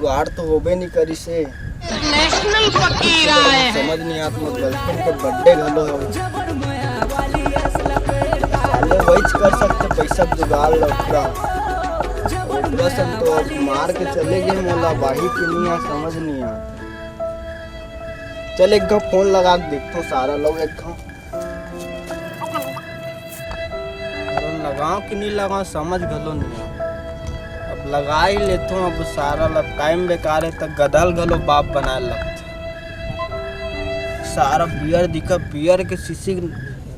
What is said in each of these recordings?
जुगाड़ तो होबे नहीं करी से नेशनल फकीर आए हैं। समझ नहीं आता गर्लफ्रेंड के बर्थडे घलो है साले वही कर सकते पैसा जुगाड़ लौटा बस हम तो अब मार के चले गए मोला बाही की नहीं आ समझ नहीं आ चल एक घंटा फोन लगा के देखता हूँ सारा लोग एक घंटा लगाओ कि नहीं लगाओ समझ गलो नहीं अब लगा ही लेता हूँ अब सारा लब टाइम बेकार है तक गदल गलो बाप बना लगते सारा बियर दिखा बियर के शीशी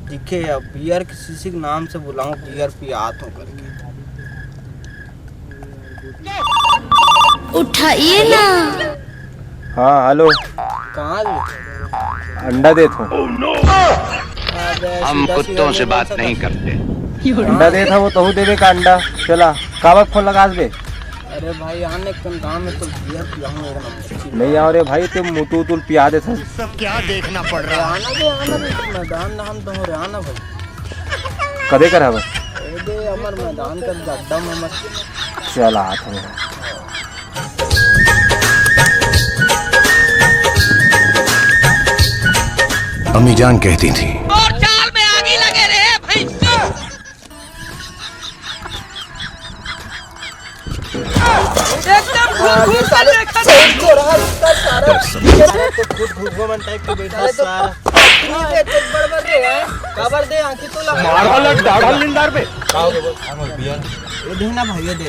दिखे या बियर के शीशी के नाम से बुलाऊं बियर पियात हूँ करके उठाइए ना। हाँ हेलो कहाँ अंडा दे तू हम कुत्तों से बात नहीं करते। अंडा दे था वो तो देवे का अंडा चला काबक फोन लगा दे। अरे भाई आने कम गाँव में तो बियर पियाऊंगा नहीं आओ रे भाई तुम मुतू तुल पिया दे था सब क्या देखना पड़ रहा है। आना दे मैदान ना हम तो हो रहे आना भाई कदे कर हवे दे अमर मैदान का गड्ढा में मत चल हाथ में अम्मी जान कहती थी और चाल में आगे लगे रहे भाई। एकदम घूर कर देखा खबर दे आंखी तो लगा ये देना भाई ये दे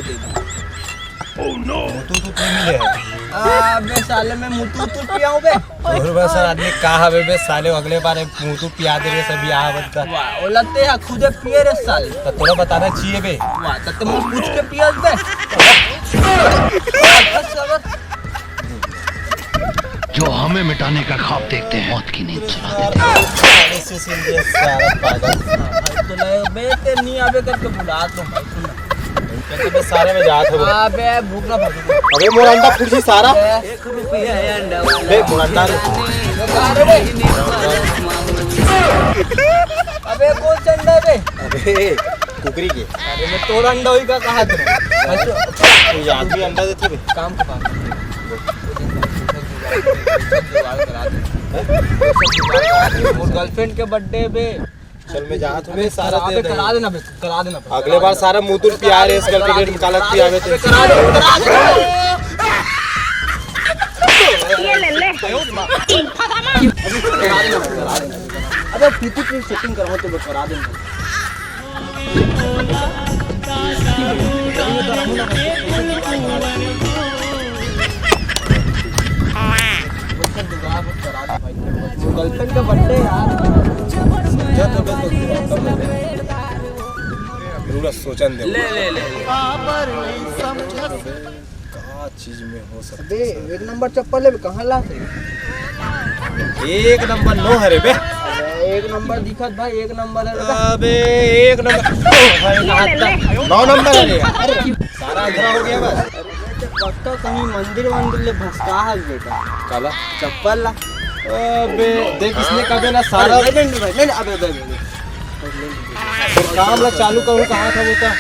अबे साले में मुतू तू पियाऊं बे सर आदमी कहा हवे बे साले अगले बार मुतू पिया दे रे सभी आ बता वाह ओलते है खुदे पिए रे साले तो तोरा बताना चाहिए बे वाह तो तुम पूछ के पियस बे जो हमें मिटाने का ख्वाब देखते हैं मौत की नींद सुला देते हैं। तो ले बे ते नहीं आबे करके बुला तो भाई सुन बे सारे में जात हो अबे भूख ना भाग अबे मोर अंडा फुर्सी सारा 1 रुपया है अंडा बे मोर अंडा रे अबे कौन सा अंडा बे अबे कुकरी के अरे मैं तोरा अंडा होई का कहा तू तू याद भी अंडा देती बे काम का बात मोर गर्लफ्रेंड के बर्थडे बे चल मैं जात हूं सारा दे करा देना बे करा देना अगले बार सारा मुतुल पिया रे इस करके डेट निकाल के आवे थे करा दे ये ले ले अबे प्रीति की सेटिंग करवा तो करा देना गर्लफ्रेंड का बर्थडे यार पूरा सोचन दे ले ले ले का चीज में हो सकता बे 1 नंबर चप्पल है कहां ला थे 1 नंबर नो हरे बे 1 नंबर दिखत भाई 1 नंबर है अबे 1 नंबर 9 नंबर है अरे सारा अंधेरा हो गया बस पक्का कहीं मंदिर ले भसका है बेटा काला चप्पल ला अबे देख इसने कबे ना सारा नहीं अबे काम ला चालू करूं कहां था वो का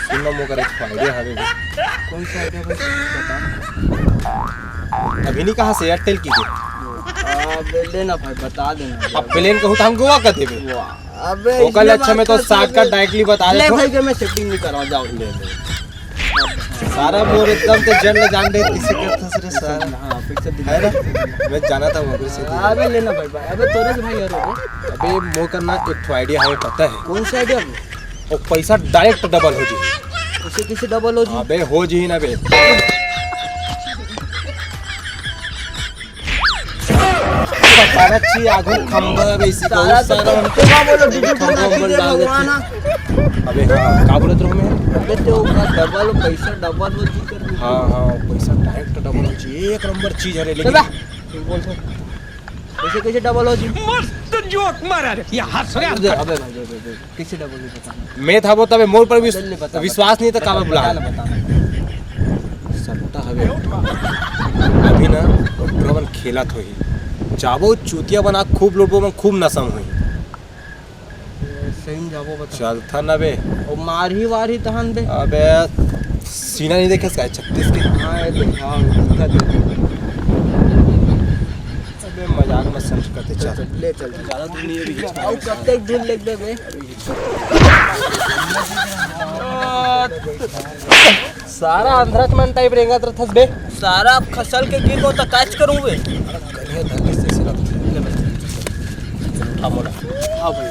सुनना मो करे फायदे हवे कौन सा आइडिया भाई बता अभी नहीं कहां से एयरटेल की अबे लेना भाई बता देना अब प्लेन कहूं तो हम गोवा का देबे अबे ओकल अच्छा में तो 60 का डायरेक्टली बता दे ले भाई के मैं सेटिंग नहीं करवा जाओ ले सारा मोर एकदम तो जन ले जान दे किसी के थसरे सारा हां पिक्चर है ना मैं जाना था वहां से अबे लेना भाई अबे तोरे से भाई यार अबे मो करना एक आइडिया हमें पता है कौन सा आइडिया और पैसा डायरेक्ट डबल हो जी उसे किसी डबल हो जी अबे हो जी ना बे सारा ची आगू खंबा बेसी सारा सारा उनके का बोलो डीजे खंबा डाल देते अबे हां का बोलत रहो मैं अबे तो डबल पैसा डबल हो जी कर हां हां पैसा डायरेक्ट डबल हो जी 1 नंबर चीज है लेकिन बोल तो कैसे कैसे डबल हो जी मस्त जोक मारा रे ये हंस रहा अबे भाई कैसे डबल हो बता मैं था वो तबे मोर पर बता, विश्वास नहीं था काबा बुला सट्टा हवे अभी ना ड्रवन खेला तो ही जाबो चूतिया बना खूब लोटबो में खूब नसम हुई सही में जाबो बता चल था ना बे और मारही वारही तहन बे अबे सीना नहीं देखे इसका 36 के। हाँ ये दिखाओ दिखा दे। अबे मजाक मत समझ करते चल। ले चल ज़्यादा दूर नहीं है आओ कब तक दूर ले दे बे। सारा अंधरकमन टाइप रहेगा तो थस बे। सारा खसल के गिर को तो कैच करूं बे। कन्या धरने से सिला हमोला। हाँ भाई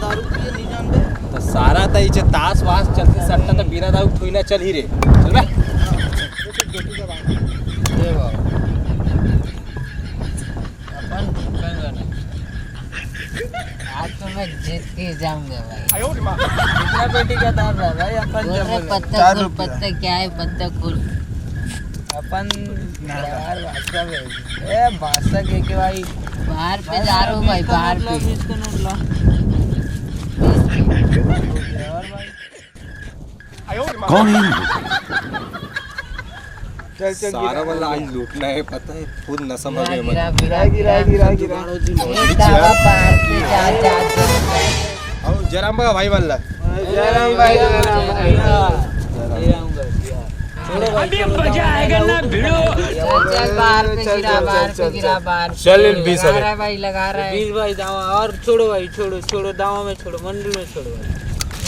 दारू पिए नहीं जानते। तो सारा तो इचे ताश वास चलते सट्टा तो बिना दारू थोड़ी ना चल ही रे। चल बे। आज तो मैं जीत के जाऊंगा भाई। कितना पेटी का दाम है भाई अपन बोल रहे जब पत्ता 4 कुल रुपया। पत्ता क्या है पत्ता कुल। अपन यार भाषा में ए भाषा के भाई बाहर पे जा रहा हूँ भाई बाहर पे। कौन है? चल चल सारा वाला आज लूटना है पता है खुद नशा में गिरा है गिरा मन। गिरा गिरा एक दावा बाहर पे जा जा जा। और जराम बगा भाई वाला। जयराम भाई अभी मजा आएगा ना भिड़ो। चल चल बाहर पे गिरा बाहर पे गिरा बाहर। चल इन 20 लगा रहा है भाई लगा रहा है। 20 भाई दावा और छोड़ो भाई छोड़ो दावा में छोड़ो मंडल में छोड़ो भाई।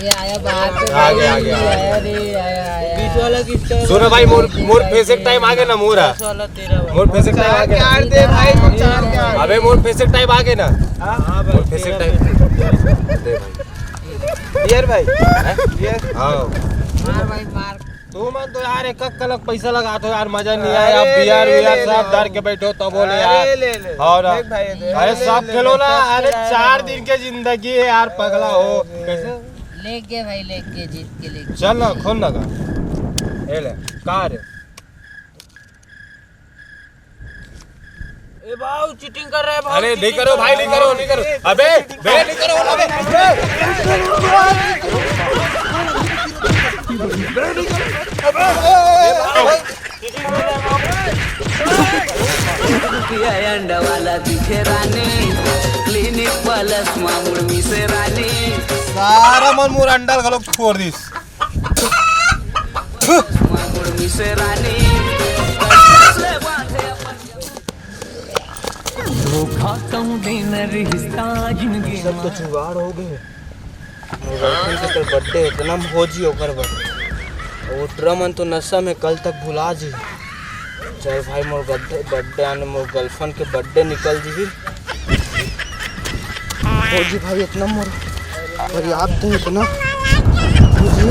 ये आया बाहर पे आ गया, भाई, आ गया। आया रे आया आया। 20 वाला किसका है? सुनो भाई मोर फेसिक टाइम आ गया ना मोरा। 10 वाला तेरा भाई। मोर फेसिक टाइम आ गया। दे भाई को 4 क्या। अबे मोर फेसिक टाइम आ गया ना। हां मोर फेसिक टाइम दे भाई। बियर भाई बियर हां मार भाई मार। तू मन तो यार एक कलक पैसा लगा तो यार मजा नहीं आया। आप बिहार सब डर के बैठो तो बोले यार। ले और देख भाई अरे सब खेलो ना। अरे 4 दिन के जिंदगी है यार पगला हो कैसे। लेके भाई लेके जीत के लेके। चल ना खोल लगा ए ले कार ए भाऊ चीटिंग कर रहा है भाऊ। अरे नहीं करो भाई नहीं करो अबे बे नहीं करो अबे अंडवाला दिखे रानी क्लिनिक प्लस मामूल मिसे रानी सारा मन मोर अंडा घलो छोड़ दिस मामूल मिसे रानी सब तो जुगाड़ हो गए। गर्लफ्रेंड के तो बर्थडे इतना हो जी ओकर वो ड्रमन तो नशा में कल तक भुला जी। चल भाई मोर बर्थडे आने मोर गर्लफ्रेंड के बर्थडे निकल जी हो जी भाई इतना मोर पर याद तो इतना हो जी।